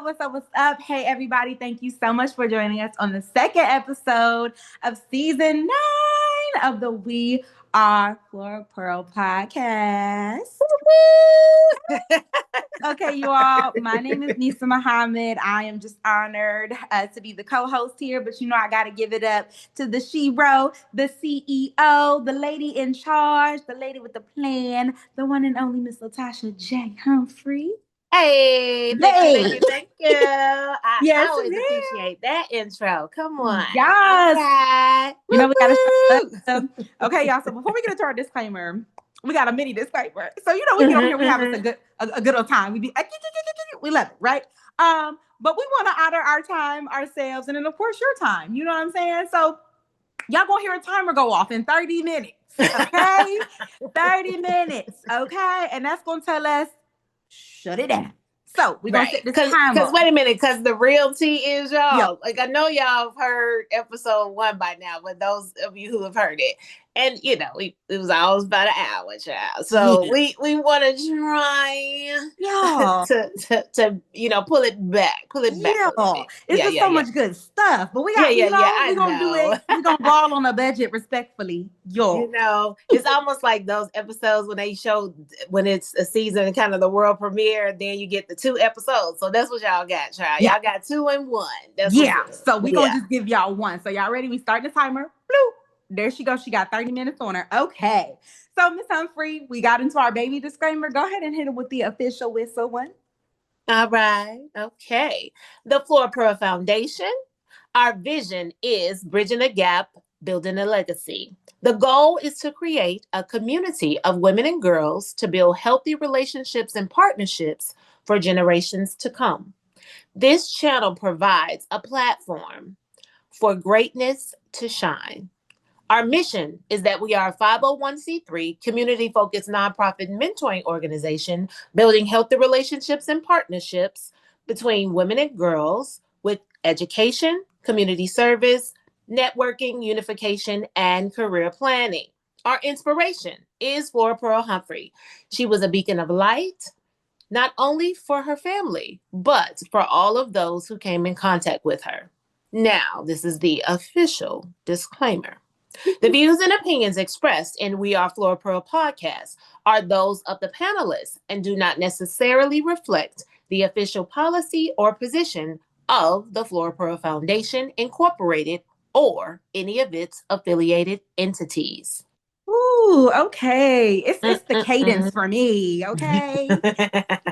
what's up, what's up? Hey, everybody. Thank you so much for joining us on the second episode of season 9 of the We Are Flora Pearl podcast. Okay, you all, my name is Nisaa Muhammad. I am just honored to be the co-host here, but I got to give it up to the shero, the CEO, the lady in charge, the lady with the plan, the one and only Miss Latasha J. Humphrey. Hey, thank you. I Yes, always ma'am. appreciate that intro. Come on. Yes. Okay. We got to start. Okay, y'all. So before we get into our disclaimer, we got a mini disclaimer. So we get over here, we have a good old time. We love it, right? But we want to honor our time, ourselves, and then of course your time. You know what I'm saying? So y'all gonna hear a timer go off in 30 minutes. Okay, 30 minutes. Okay, and that's gonna tell us shut it down. So we're gonna set this time Because wait a minute, because the real tea is y'all. Yep. Like I know y'all have heard episode 1 by now, but those of you who have heard it, and it was always about an hour, child. So we want to try, to pull it back, a little bit. It's just so much good stuff, but we got we're gonna do it. We're gonna ball on a budget respectfully, It's almost like those episodes when they show when it's a season, kind of the world premiere, then you get the 2 episodes. So that's what y'all got, child. Y'all got 2 and 1. That's so we're gonna just give y'all 1. So y'all ready? We start the timer. Bloop. There she goes. She got 30 minutes on her. Okay. So Miss Humphrey, we got into our baby disclaimer. Go ahead and hit it with the official whistle one. All right. Okay. The Flora Pearl Foundation. Our vision is bridging the gap, building a legacy. The goal is to create a community of women and girls to build healthy relationships and partnerships for generations to come. This channel provides a platform for greatness to shine. Our mission is that we are a 501c3 community-focused nonprofit mentoring organization building healthy relationships and partnerships between women and girls with education, community service, networking, unification, and career planning. Our inspiration is Flora Pearl Humphrey. She was a beacon of light, not only for her family, but for all of those who came in contact with her. Now, this is the official disclaimer. The views and opinions expressed in We Are Flora Pearl podcast are those of the panelists and do not necessarily reflect the official policy or position of the Flora Pearl Foundation Incorporated or any of its affiliated entities. Ooh, okay. It's the cadence for me, okay?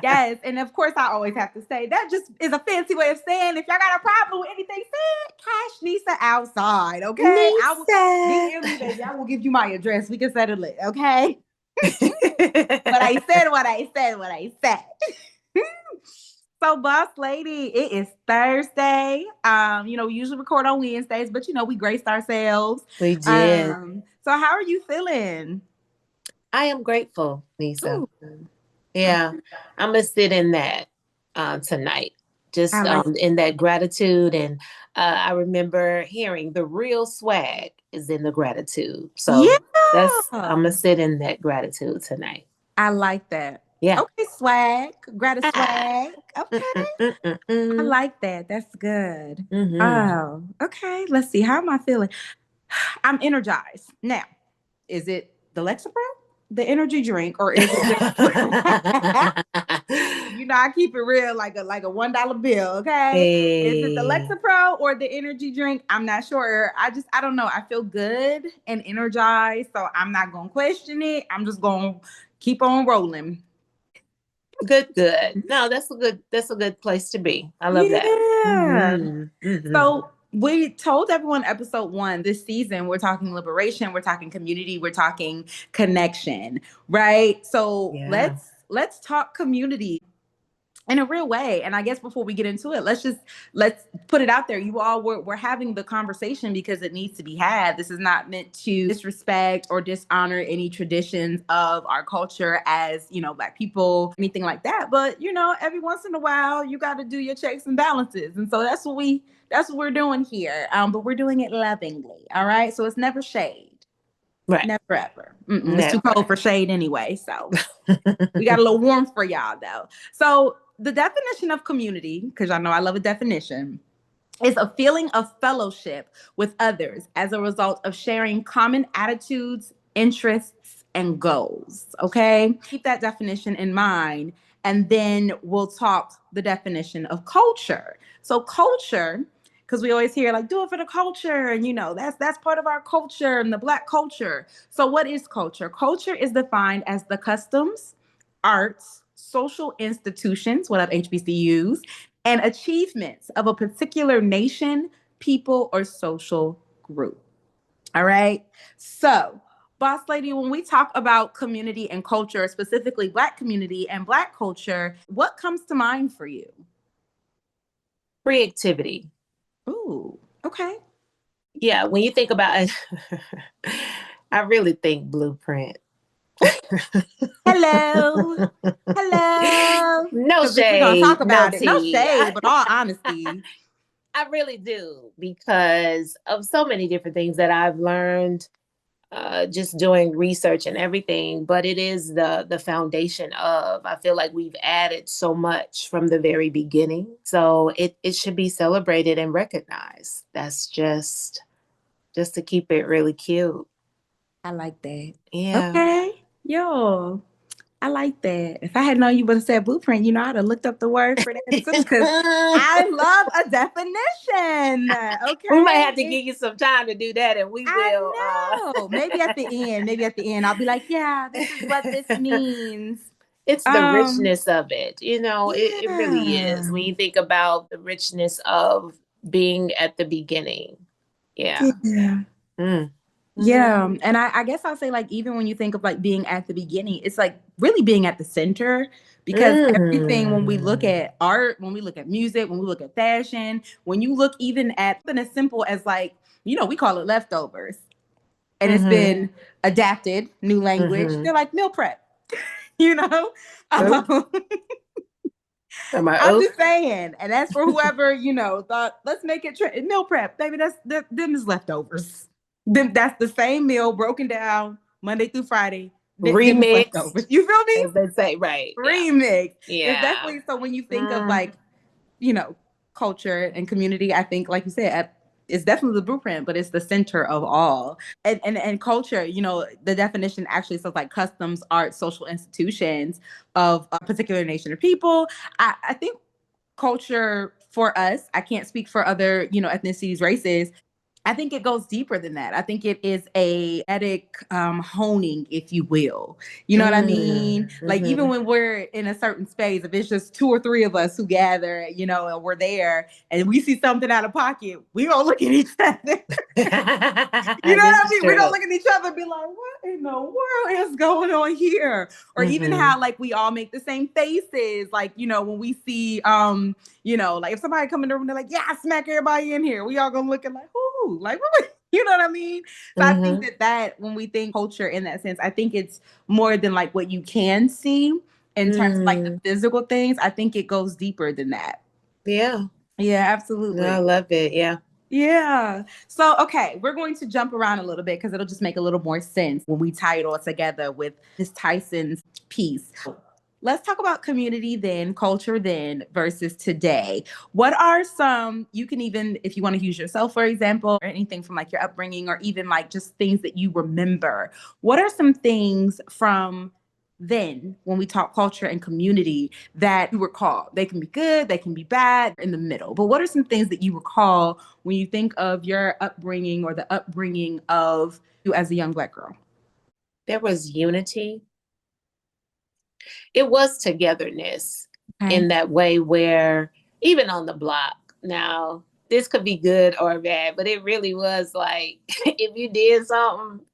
Yes, and of course I always have to say that just is a fancy way of saying if y'all got a problem with anything said, cash Nisaa outside, okay? DM me, baby. I will give you my address. We can settle it, okay? But I said. So, boss lady, it is Thursday. We usually record on Wednesdays, but we graced ourselves. We did. So how are you feeling? I am grateful, Nisaa. Ooh. Yeah, I'm gonna sit in that tonight, just in that gratitude. And I remember hearing the real swag is in the gratitude. So I'm gonna sit in that gratitude tonight. I like that. Yeah. Okay, swag. Gratitude swag. Okay. I like that. That's good. Mm-hmm. Oh, okay. Let's see. How am I feeling? I'm energized. Now, is it the Lexapro, the energy drink, or is it I keep it real like a $1 bill, okay? Hey. Is it the Lexapro or the energy drink? I'm not sure. I don't know. I feel good and energized, so I'm not gonna question it. I'm just gonna keep on rolling. Good. No, that's a good place to be. I love that. Mm-hmm. Mm-hmm. So we told everyone episode 1 this season, we're talking liberation, we're talking community, we're talking connection, right? So let's talk community in a real way. And I guess before we get into it, let's put it out there. You all we're having the conversation because it needs to be had. This is not meant to disrespect or dishonor any traditions of our culture as, Black people, anything like that. But, every once in a while, you got to do your checks and balances. And so that's what we're doing here. But we're doing it lovingly. All right. So it's never shade. Right. Never ever. Never. It's too cold for shade anyway. So we got a little warmth for y'all though. So the definition of community, because I know I love a definition, is a feeling of fellowship with others as a result of sharing common attitudes, interests, and goals. Okay? Keep that definition in mind, and then we'll talk the definition of culture. So, culture, because we always hear like do it for the culture, and that's part of our culture and the Black culture. So what is culture? Culture is defined as the customs, arts, social institutions, what up HBCUs, and achievements of a particular nation, people, or social group. All right. So, boss lady, when we talk about community and culture, specifically Black community and Black culture, what comes to mind for you? Creativity. Ooh, okay. Yeah, when you think about it, I really think blueprint. Hello. Hello. No Because if we're going to shade, talk no about it, no tea. shade, but all honesty. I really do, because of so many different things that I've learned just doing research and everything. But it is the foundation of, I feel like we've added so much from the very beginning. So it should be celebrated and recognized. That's just to keep it really cute. I like that. Yeah. Okay. Yo, I like that. If I had known you would have said blueprint, I'd have looked up the word for that too, because I love a definition. Okay. We might have to give you some time to do that, and we will. I know. Maybe at the end, I'll be like, yeah, this is what this means. It's the richness of it. It really is. Yeah. When you think about the richness of being at the beginning. Yeah. Yeah. Mm. Yeah. And I guess I'll say, like, even when you think of like being at the beginning, it's like really being at the center, because everything, when we look at art, when we look at music, when we look at fashion, when you look even at something as simple as like, we call it leftovers, and it's been adapted, new language. They're like meal prep, you know? I'm just saying. And that's for whoever, thought, let's make it meal prep. Baby, them is leftovers. That's the same meal broken down Monday through Friday. Remix. Leftovers. You feel me? As they say, right. Remix. Yeah. It's definitely, so when you think of like, culture and community, I think, like you said, it's definitely the blueprint, but it's the center of all. And culture, the definition actually says like customs, art, social institutions of a particular nation or people. I think culture for us, I can't speak for other, ethnicities, races. I think it goes deeper than that. I think it is a etic honing, if you will. You know what I mean? Like, even when we're in a certain space, if it's just two or three of us who gather, and we're there and we see something out of pocket, we don't look at each other. You know what I mean? We don't look at each other and be like, what in the world is going on here? Or even how like we all make the same faces. Like, when we see, like if somebody come in the room, they're like, yeah, I smack everybody in here. We all gonna look at like, who? Like, you know what I mean? So I think that when we think culture in that sense, I think it's more than like what you can see in terms of like the physical things. I think it goes deeper than that. Yeah. Yeah, absolutely. No, I love it. Yeah. Yeah. So, okay, we're going to jump around a little bit because it'll just make a little more sense when we tie it all together with Miss Tyson's piece. Let's talk about community then, culture then versus today. What are some, you can even, if you want to use yourself, for example, or anything from like your upbringing or even like just things that you remember. What are some things from then when we talk culture and community that you recall? They can be good, they can be bad, in the middle. But what are some things that you recall when you think of your upbringing or the upbringing of you as a young Black girl? There was unity. It was togetherness in that way, where even on the block, now this could be good or bad, but it really was like if you did something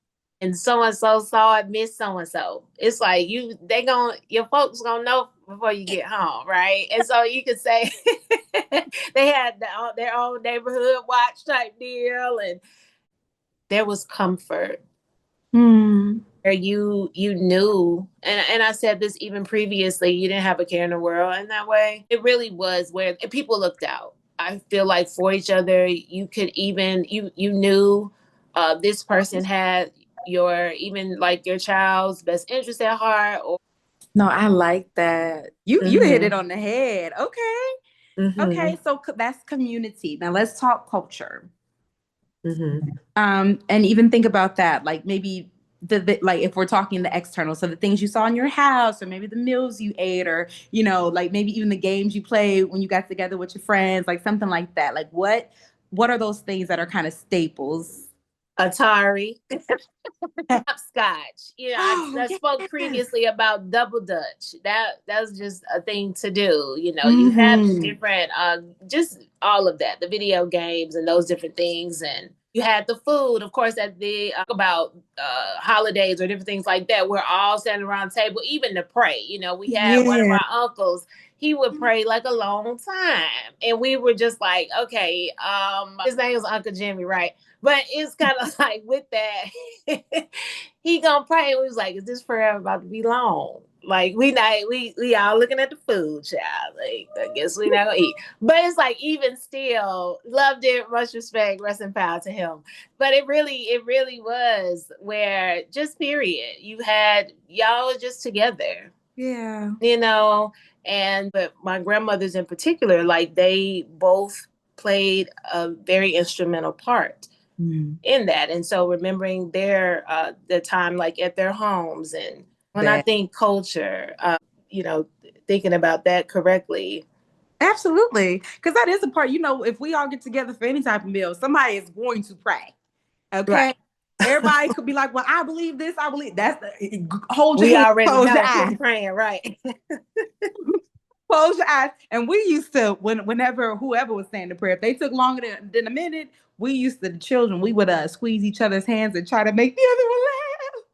and so-and-so saw it, miss so-and-so, it's like your folks gonna know before you get home, right? And so you could say they had their own neighborhood watch type deal, and there was comfort. Where you knew, and I said this even previously, you didn't have a care in the world in that way. It really was where people looked out, I feel like, for each other. You could even, you knew this person had your child's best interest at heart, or No, I like that. You hit it on the head. Okay. Okay, so that's community. Now let's talk culture. And even think about that, like maybe the like if we're talking the external, so the things you saw in your house, or maybe the meals you ate, or like maybe even the games you played when you got together with your friends, like something like that. Like what are those things that are kind of staples? Atari. Hopscotch. I Yeah. spoke previously about double dutch. That's just a thing to do. You have the Mm-hmm. different, just all of that, the video games and those different things, and you had the food, of course, at the about holidays or different things like that. We're all standing around the table, even to pray. We had one of Yeah. our uncles. He would pray like a long time, and we were just like, okay, his name was Uncle Jimmy, right? But it's kind of like with that, he gonna pray. We was like, is this prayer about to be long? Like we all looking at the food, child. Like I guess we not gonna eat. But it's like even still, loved it, much respect, rest in power to him. But it really was where just period. You had y'all just together. Yeah. But my grandmothers in particular, like they both played a very instrumental part in that. And so remembering the time like at their homes, and when I think culture, thinking about that correctly. Absolutely. Because that is the part, if we all get together for any type of meal, somebody is going to pray. Okay. Right. Everybody could be like, well, I believe this. I believe that's hold your We hand, already close your know eyes. who's praying, right? Close your eyes. And we used to, whenever whoever was saying the prayer, if they took longer than a minute, we used to, the children, we would squeeze each other's hands and try to make the other one laugh.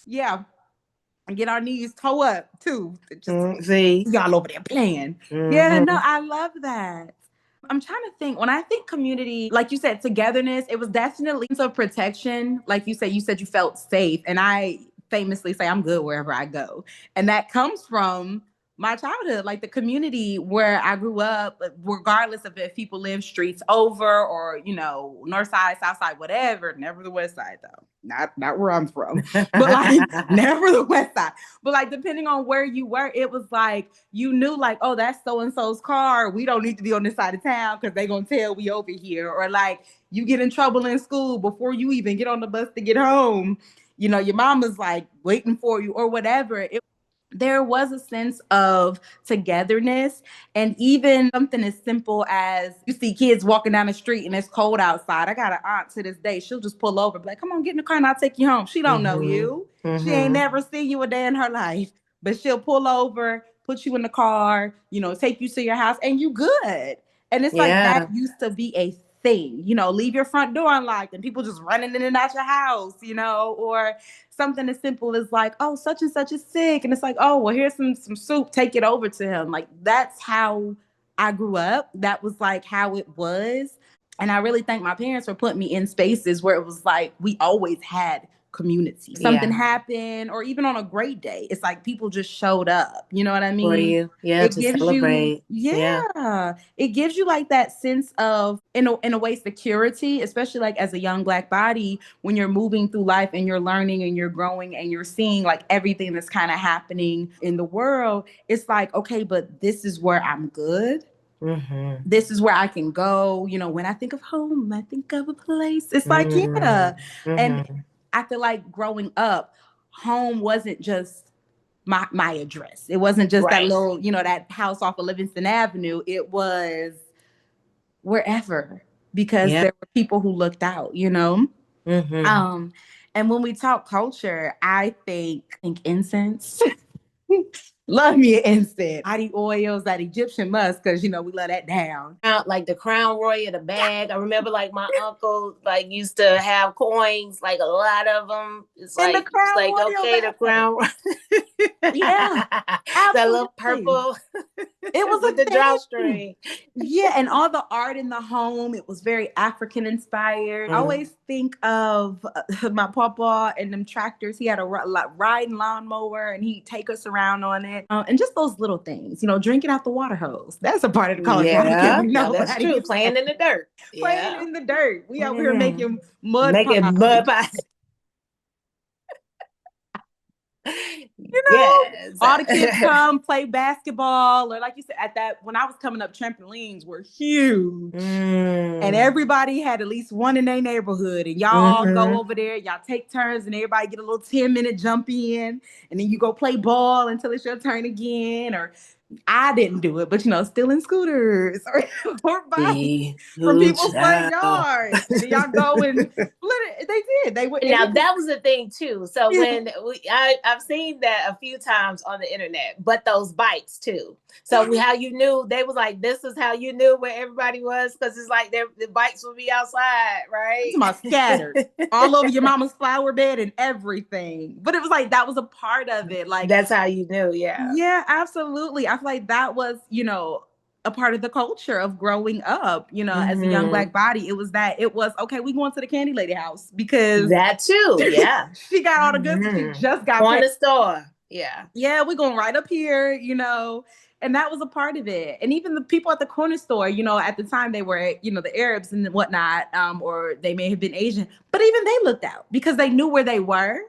Yeah. And get our knees toe up too. Just See? y'all over there playing. Yeah, no, I love that. I'm trying to think. When I think community, like you said, togetherness, it was definitely a sense of protection. Like you said you felt safe. And I famously say I'm good wherever I go. And that comes from my childhood, like the community where I grew up, regardless of if people live streets over or, north side, south side, whatever, never the west side though. Not where I'm from. But like never the west side. But like depending on where you were, it was like you knew like, oh, that's so and so's car. We don't need to be on this side of town because they're gonna tell we over here. Or like you get in trouble in school before you even get on the bus to get home. Your mama's like waiting for you or whatever. There was a sense of togetherness, and even something as simple as you see kids walking down the street and it's cold outside. I got an aunt to this day, she'll just pull over, be like, come on, get in the car and I'll take you home. She don't know you. She ain't never seen you a day in her life, but she'll pull over, put you in the car, take you to your house, and you good. And it's like that used to be a thing, leave your front door unlocked and people just running in and out your house, or something as simple as like, oh, such and such is sick. And it's like, oh, well, here's some soup, take it over to him. Like that's how I grew up. That was like how it was. And I really thank my parents for putting me in spaces where it was like we always had community. Something happened, or even on a great day, it's like people just showed up. You know what I mean? For you. Yeah, It to gives celebrate. you, yeah, it gives you like that sense of, in a way, security, especially like as a young Black body, when you're moving through life and you're learning and you're growing and you're seeing like everything that's kind of happening in the world. It's like, okay, but this is where I'm good. This is where I can go. When I think of home, I think of a place. It's like, yeah. And I feel like growing up, home wasn't just my address. It wasn't just that little, that house off of Livingston Avenue. It was wherever, because there were people who looked out. And when we talk culture, I think incense. Love me an incense. Body oils, that Egyptian musk, because we love that down. Like the Crown Royal, the bag. I remember like my uncle like used to have coins, like a lot of them. It's And the like Crown Royal okay, the bag. Crown Yeah, that little absolutely. purple It was with a the thing. drawstring. Yeah, and all the art in the home, it was very African inspired. I always think of my papa and them tractors. He had a riding lawnmower, and he'd take us around on it. And just those little things, drinking out the water hose. That's a part of the culture I Yeah, can't no, that's true. nobody Playing in the dirt. playing Yeah. in the dirt. We over here making mud Making pies. mud pies. You know, Yes. all the kids come play basketball, or like you said, when I was coming up, trampolines were huge. And everybody had at least one in their neighborhood, and y'all all go over there, y'all take turns, and everybody get a little 10-minute jump in, and then you go play ball until it's your turn again. Or I didn't do it, but stealing scooters or bikes from people's front yards. And then y'all go and split it. They did. They would. Now that was the thing too. So when I've seen that a few times on the internet, but those bikes too. So how you knew, they was like, this is how you knew where everybody was, because it's like the bikes would be outside, right? It's about scattered all over your mama's flower bed and everything. But it was like that was a part of it. Like that's how you knew, yeah. Yeah, absolutely. I feel like that was, a part of the culture of growing up, as a young Black body. It was okay, we going to the candy lady house because that too, yeah. she got all the goods and she just got on the store. Yeah. Yeah, we're going right up here, and that was a part of it. And even the people at the corner store, at the time they were, the Arabs and whatnot, or they may have been Asian, but even they looked out because they knew where they were.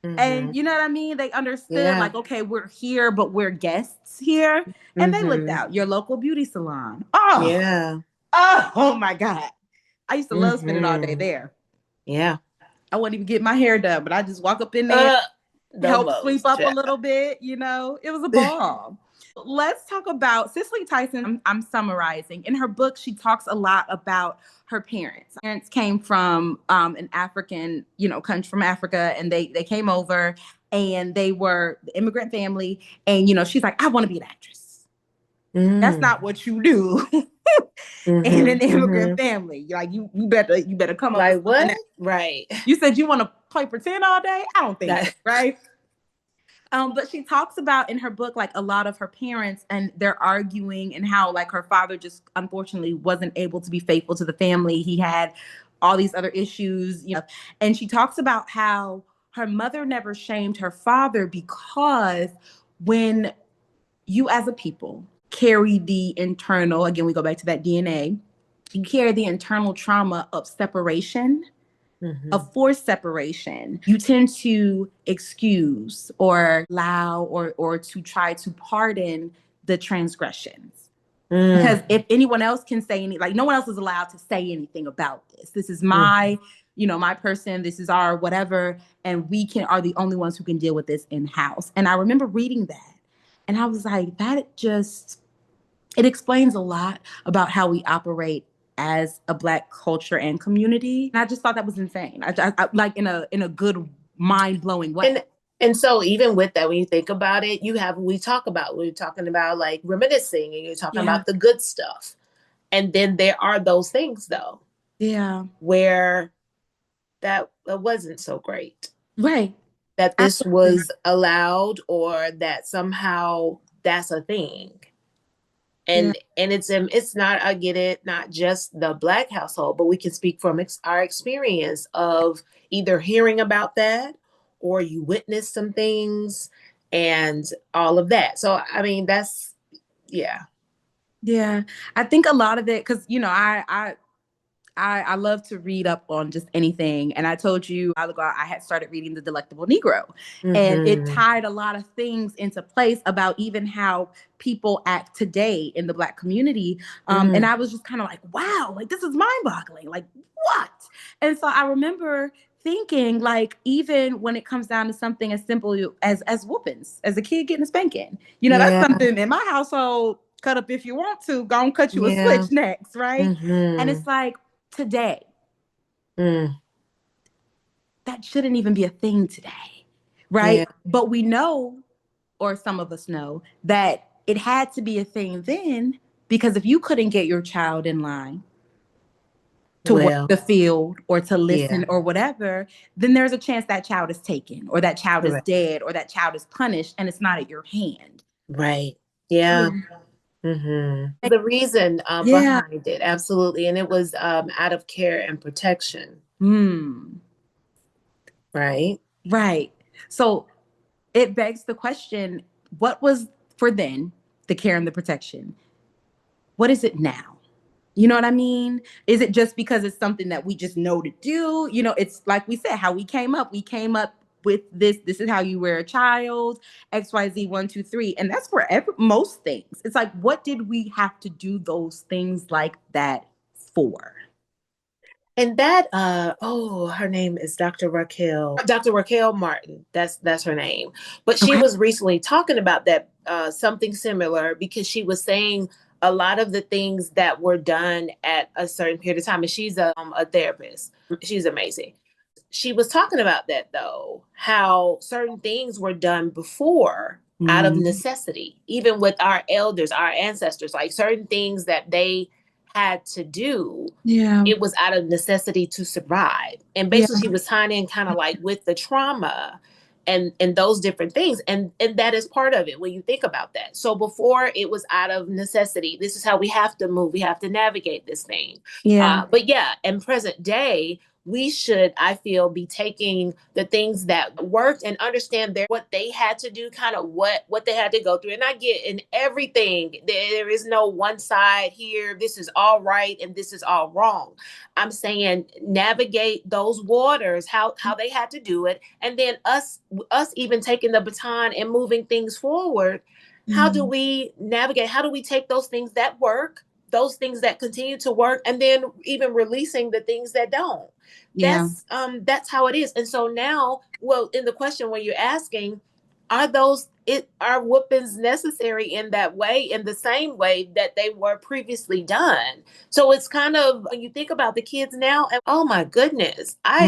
And you know what I mean? They understood like, okay, we're here, but we're guests here. And they looked out. Your local beauty salon. Oh, yeah. Oh my God. I used to love spending all day there. Yeah. I wouldn't even get my hair done, but I just walk up in there, help sweep up a little bit. It was a ball. Let's talk about Cicely Tyson. I'm summarizing. In her book, she talks a lot about her parents. Her parents came from an African, country from Africa, and they came over, and they were the immigrant family. And, she's like, I want to be an actress. That's not what you do in an immigrant family. Like you better come like up with what? Right. You said you want to play pretend all day? I don't think so, right? But she talks about in her book, like a lot of her parents and they're arguing and how like her father just unfortunately wasn't able to be faithful to the family. He had all these other issues, and she talks about how her mother never shamed her father because when you as a people carry the internal, again, we go back to that DNA, you carry the internal trauma of separation, of forced separation, you tend to excuse or allow or to try to pardon the transgressions. Because if anyone else can say like no one else is allowed to say anything about this. This is my, my person, this is our whatever, and we are the only ones who can deal with this in-house. And I remember reading that and I was like, it explains a lot about how we operate as a Black culture and community. And I just thought that was insane. I like in a good, mind-blowing way. And so even with that, when you think about it, we're talking about like reminiscing, and you're talking about the good stuff. And then there are those things though. Yeah. Where that wasn't so great. Right. That this was allowed, or that somehow that's a thing. And it's not, I get it, not just the Black household, but we can speak from our experience of either hearing about that or you witness some things and all of that. So, I mean, that's, yeah. Yeah. I think a lot of it, because, I love to read up on just anything. And I told you a while ago, I had started reading The Delectable Negro. And it tied a lot of things into place about even how people act today in the Black community. And I was just kind of like, wow, like this is mind-boggling. Like, what? And so I remember thinking, like, even when it comes down to something as simple as whoopings, as a kid getting a spanking, that's something in my household, cut up if you want to, gonna cut you a switch next, right? And it's like, today, that shouldn't even be a thing today, right? But we know, or some of us know, that it had to be a thing then, because if you couldn't get your child in line to work the field or to listen or whatever, then there's a chance that child is taken, or that child is dead, or that child is punished, and it's not at your hand. Right. Yeah. The reason behind it, absolutely. And it was out of care and protection. Right. Right. So it begs the question, what was for then the care and the protection? What is it now? You know what I mean? Is it just because it's something that we just know to do? It's like we said, how we came up with this is how you wear a child, XYZ 1, 2, 3. And that's for most things. It's like, what did we have to do those things like that for? And that, her name is Dr. Raquel Martin. That's her name. But she was recently talking about that, something similar, because she was saying a lot of the things that were done at a certain period of time. And she's a therapist. She's amazing. She was talking about that, though, how certain things were done before out of necessity, even with our elders, our ancestors, like certain things that they had to do. Yeah. It was out of necessity to survive. And basically she was tying in kind of like with the trauma and those different things. And that is part of it when you think about that. So before, it was out of necessity. This is how we have to move. We have to navigate this thing. Yeah. But yeah, in present day, we should, I feel, be taking the things that worked and understand what they had to do, kind of what they had to go through. And I get in everything, there is no one side here. This is all right and this is all wrong. I'm saying navigate those waters, how they had to do it. And then us even taking the baton and moving things forward. How do we navigate? How do we take those things that work, those things that continue to work, and then even releasing the things that don't? Yeah. That's how it is. And so now, well, in the question when you're asking, are whoopings necessary in that way, in the same way that they were previously done? So it's kind of, when you think about the kids now, and oh my goodness, I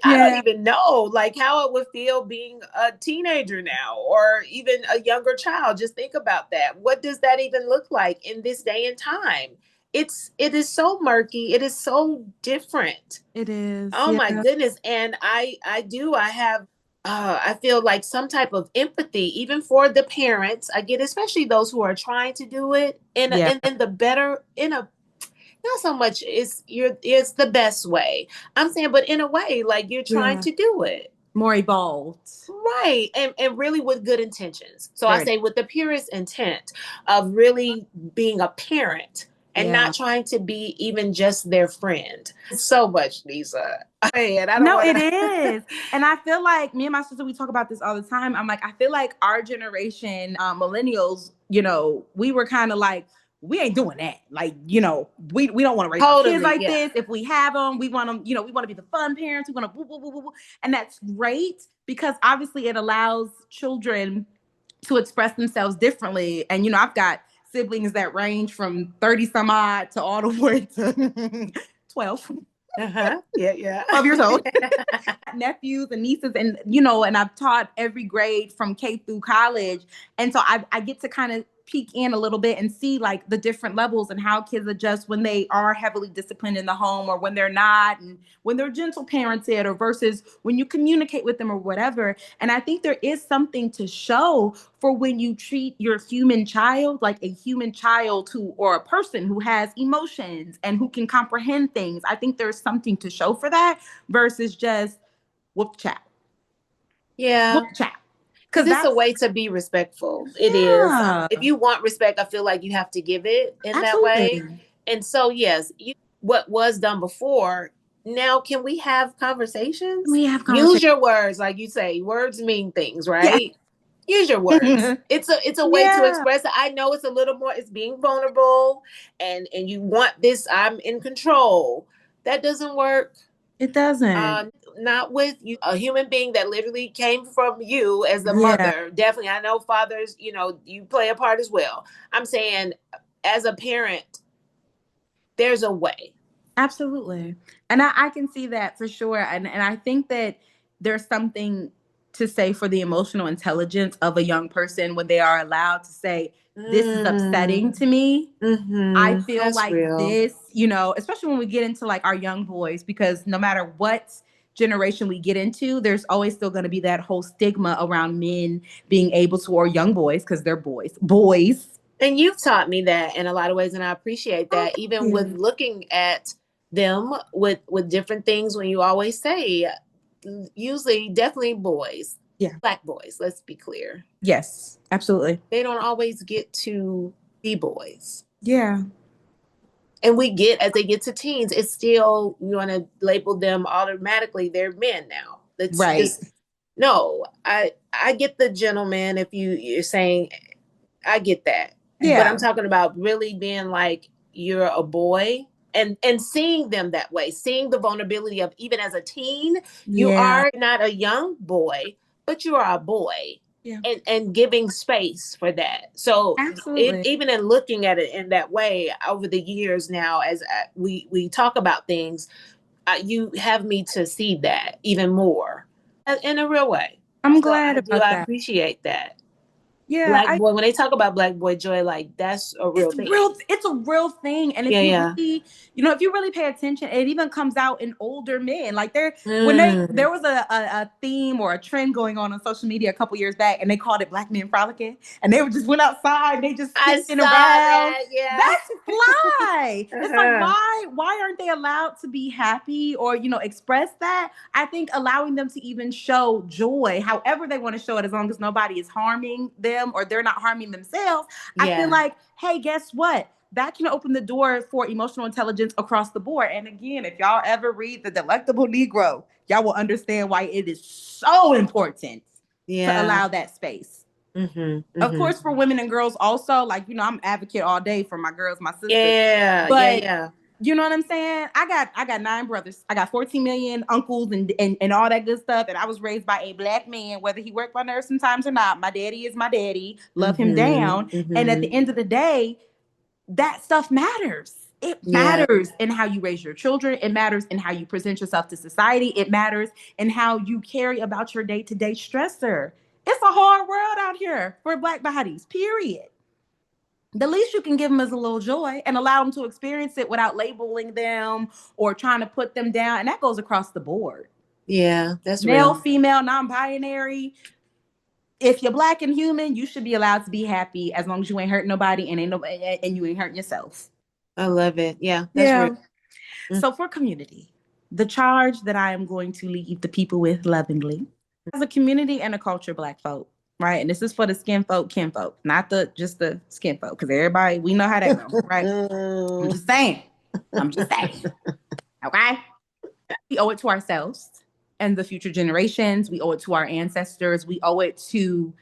don't even know like how it would feel being a teenager now, or even a younger child. Just think about that. What does that even look like in this day and time? It is so murky. It is so different. It is. Oh my goodness. And I have, I feel like some type of empathy, even for the parents. I get, especially those who are trying to do it in the better, not so much it's the best way. I'm saying, but in a way, like you're trying to do it more evolved. Right. And really with good intentions. So I say with the purest intent of really being a parent and not trying to be even just their friend. So much, Nisaa. It is. And I feel like me and my sister, we talk about this all the time. I'm like, I feel like our generation, millennials, we were kind of like, we ain't doing that. Like, we don't want to raise kids like this. If we have them, we want them, we want to be the fun parents. We want to boo, boo, boo, boo, boo. And that's great, because obviously it allows children to express themselves differently. And, I've got siblings that range from 30 some odd to all the way to 12. Yeah. 12 years old. Nephews and nieces, and and I've taught every grade from K through college. And so I get to kind of peek in a little bit and see like the different levels and how kids adjust when they are heavily disciplined in the home, or when they're not, and when they're gentle parented, or versus when you communicate with them or whatever. And I think there is something to show for when you treat your human child like a human child or a person who has emotions and who can comprehend things. I think there's something to show for that versus just whoop chat. Yeah. Whoop chat. Because it's a way to be respectful. It is. If you want respect, I feel like you have to give it in that way. And so, yes, what was done before. Now, can we have conversations? Use your words, like you say. Words mean things, right? Yeah. Use your words. It's a way to express it. I know it's a little more. It's being vulnerable, and you want this. I'm in control. That doesn't work. It doesn't. Not with you, a human being that literally came from you as a mother. Definitely, I know fathers, you play a part as well. I'm saying, as a parent, there's a way. Absolutely. And I can see that for sure. And I think that there's something to say for the emotional intelligence of a young person when they are allowed to say, this is upsetting to me. I feel like this, especially when we get into like our young boys, because no matter what generation we get into, there's always still going to be that whole stigma around men being able to, or young boys, because they're boys. And you've taught me that in a lot of ways, and I appreciate that. Even with looking at them with different things, when you always say, usually definitely boys. Yeah. Black boys, let's be clear. Yes, absolutely. They don't always get to be boys. Yeah. And as they get to teens, it's still, you want to label them automatically, they're men now. Let's Right. just no. I get the gentleman if you're saying I get that. But I'm Yeah. talking about really being like you're a boy and seeing them that way, seeing the vulnerability of even as a teen, you Yeah. are not a young boy, but you are a boy. Yeah. And giving space for that. So Absolutely. even in looking at it in that way over the years now, as we talk about things, you have me to see that even more in a real way. I'm So glad about I that. appreciate that. Yeah, Black boy, when they talk about black boy joy, like that's a real thing. It's a real thing. And if Yeah, you yeah. really, if you really pay attention, it even comes out in older men. Like there Mm. was a theme or a trend going on social media a couple years back, and they called it Black Men Frolicking. And they just went outside, they just I skipping saw around. that. Yeah. That's fly. It's like Uh-huh. why aren't they allowed to be happy or express that? I think allowing them to even show joy, however they want to show it, as long as nobody is harming them or they're not harming themselves. I feel Yeah. like, hey, guess what? That can open the door for emotional intelligence across the board. And again, if y'all ever read The Delectable Negro, y'all will understand why it is so important to Yeah. allow that space. Mm-hmm. Of Mm-hmm. course, for women and girls also, like, I'm an advocate all day for my girls, my sisters. Yeah. Yeah. But Yeah. you know what I'm saying? I got 9 brothers. I got 14 million uncles and all that good stuff. And I was raised by a Black man, whether he worked my nerves sometimes or not. My daddy is my daddy. Love him down. Mm-hmm. And at the Mm-hmm. end of the day, that stuff matters. It Yeah. matters in how you raise your children. It matters in how you present yourself to society. It matters in how you carry about your day-to-day stressor. It's a hard world out here for Black bodies, period. The least you can give them is a little joy and allow them to experience it without labeling them or trying to put them down. And that goes across the board. Yeah. That's Male, real. female, non-binary. If you're Black and human, you should be allowed to be happy as long as you ain't hurting nobody and you ain't hurting yourself. I love it. Yeah. That's real. Yeah. So for community, the charge that I am going to leave the people with lovingly, as a community and a culture, Black folk, right? And this is for the skin folk, kin folk, not just the skin folk, because everybody, we know how that goes, right? I'm just saying. I'm just saying. Okay? We owe it to ourselves and the future generations. We owe it to our ancestors. We owe it to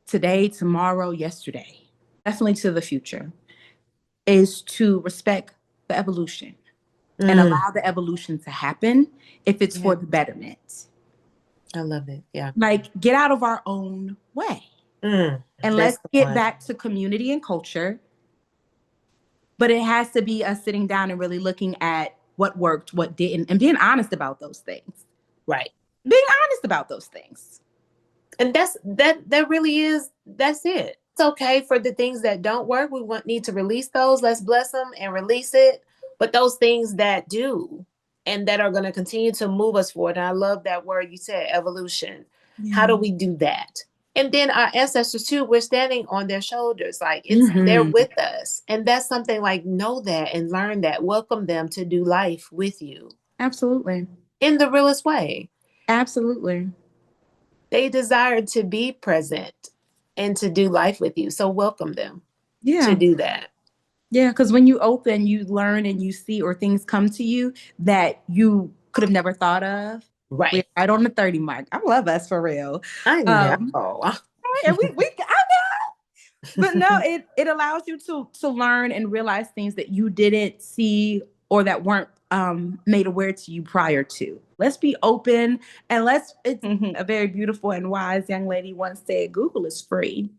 today, tomorrow, yesterday. Definitely to the future. Is to respect the evolution and allow the evolution to happen if it's for the betterment. I love it. Yeah. Like, get out of our own way. And let's get back to community and culture. But it has to be us sitting down and really looking at what worked, what didn't, and being honest about those things. Right. Being honest about those things. And that really is, that's it. It's okay for the things that don't work. We need to release those. Let's bless them and release it. But those things that do and that are going to continue to move us forward. And I love that word you said, evolution. Yeah. How do we do that? And then our ancestors too, we're standing on their shoulders. Like they're with us. And that's something like, know that and learn that. Welcome them to do life with you. Absolutely. In the realest way. Absolutely. They desire to be present and to do life with you. So welcome them to do that. Yeah, because when you open, you learn and you see, or things come to you that you could have never thought of. Right. We're right on the 30 mark. I love us for real. I know. And I know. But no, it allows you to learn and realize things that you didn't see or that weren't made aware to you prior to. Let's be open and it's a very beautiful and wise young lady once said, Google is free.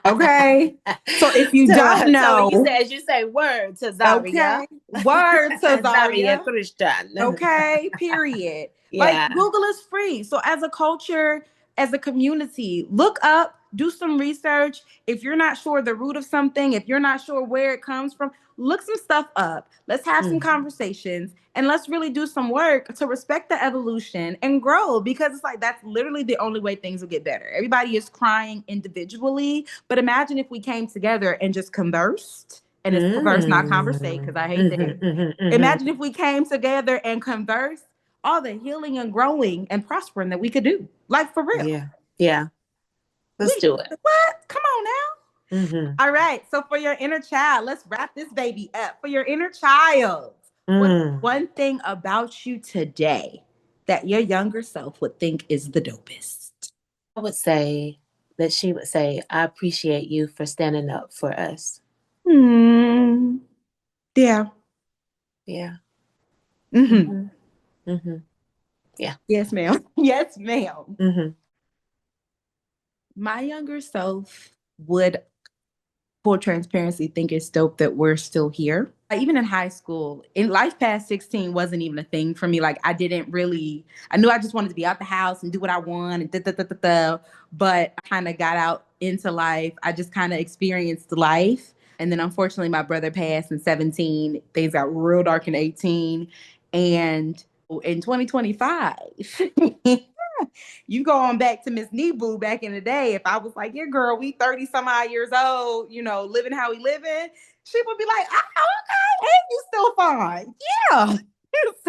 Okay. So if you don't know. So as you say, word to Zaria. Okay. Word to Zaria. Christian. Okay. Period. Yeah. Like Google is free. So as a culture, as a community, look up, do some research. If you're not sure the root of something, if you're not sure where it comes from, look some stuff up. Let's have some conversations and let's really do some work to respect the evolution and grow, because it's like that's literally the only way things will get better. Everybody is crying individually, but imagine if we came together and just conversed. And it's converse, not conversate, because I hate that. Imagine if we came together and conversed, all the healing and growing and prospering that we could do. Like for real. Yeah. Yeah. Let's do it. What? Come on now. All right. So for your inner child, let's wrap this baby up. For your inner child, what's one thing about you today that your younger self would think is the dopest? I would say that she would say, I appreciate you for standing up for us. Hmm. Yeah. Yeah. Mm-hmm. Mm-hmm. Mm-hmm. Yeah. Yes, ma'am. Yes, ma'am. Mm-hmm. My younger self would, full transparency, think it's dope that we're still here. Even in high school, in life past 16 wasn't even a thing for me. Like I didn't really, I knew I just wanted to be out the house and do what I want and da da da da da. But I kind of got out into life. I just kind of experienced life. And then unfortunately my brother passed in 17. Things got real dark in 18. And in 2025, you go on back to Miss Neeboo back in the day. If I was like, yeah, girl, we 30 some odd years old, living how we living, she would be like, oh, okay, and you still fine. Yeah.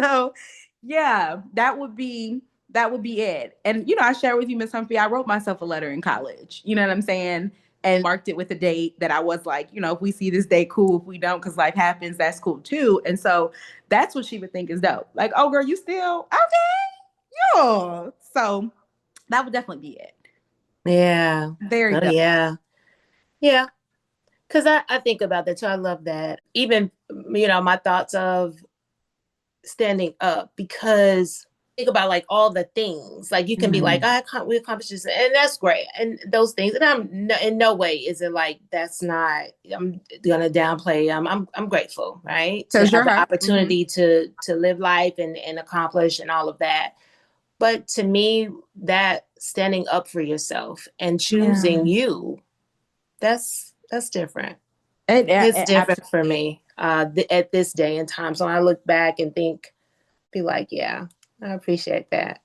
So yeah, that would be it. And I share with you, Miss Humphrey, I wrote myself a letter in college. You know what I'm saying? And marked it with a date that I was like, if we see this date, cool. If we don't, because life happens, that's cool too. And so that's what she would think is dope. Like, oh girl, you still okay? Yeah. So that would definitely be it. Yeah. Very Oh, dope. yeah. Yeah. Because I think about that too. I love that. Even, my thoughts of standing up, because think about like all the things like you can be like, we accomplished this, and that's great, and those things, and in no way is it like that's not, I'm gonna downplay. I'm grateful, right, to Because have you're the her. opportunity to live life and accomplish and all of that. But to me, that standing up for yourself and Yeah. choosing you, that's different. It's It different for absolutely is. me at this day and time. So I look back and be like, yeah, I appreciate that.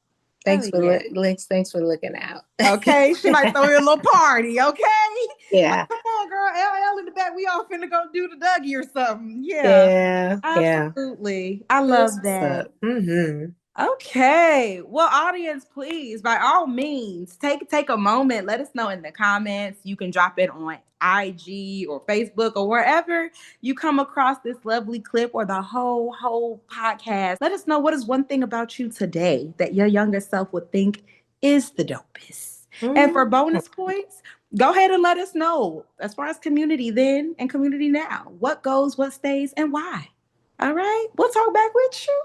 Oh yeah. Thanks for looking out. Okay. She might throw you a little party. Okay. Like, Yeah. come on, girl. LL in the back. We all finna go do the Dougie or something. Yeah. Yeah. Yeah. Absolutely. I That's love what's that. up. Mm-hmm. Okay. Well, audience, please, by all means, take a moment. Let us know in the comments. You can drop it on IG or Facebook or wherever you come across this lovely clip or the whole podcast. Let us know, what is one thing about you today that your younger self would think is the dopest. And for Mm-hmm. bonus points, go ahead and let us know, as far as community then and community now, what goes, what stays, and why. All right. We'll talk back with you.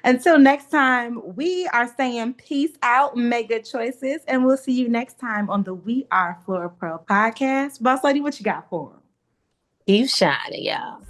Until next time, we are saying peace out, make good choices, and we'll see you next time on the We Are Flora Pro podcast. Boss Lady, what you got for them? Keep shining, y'all.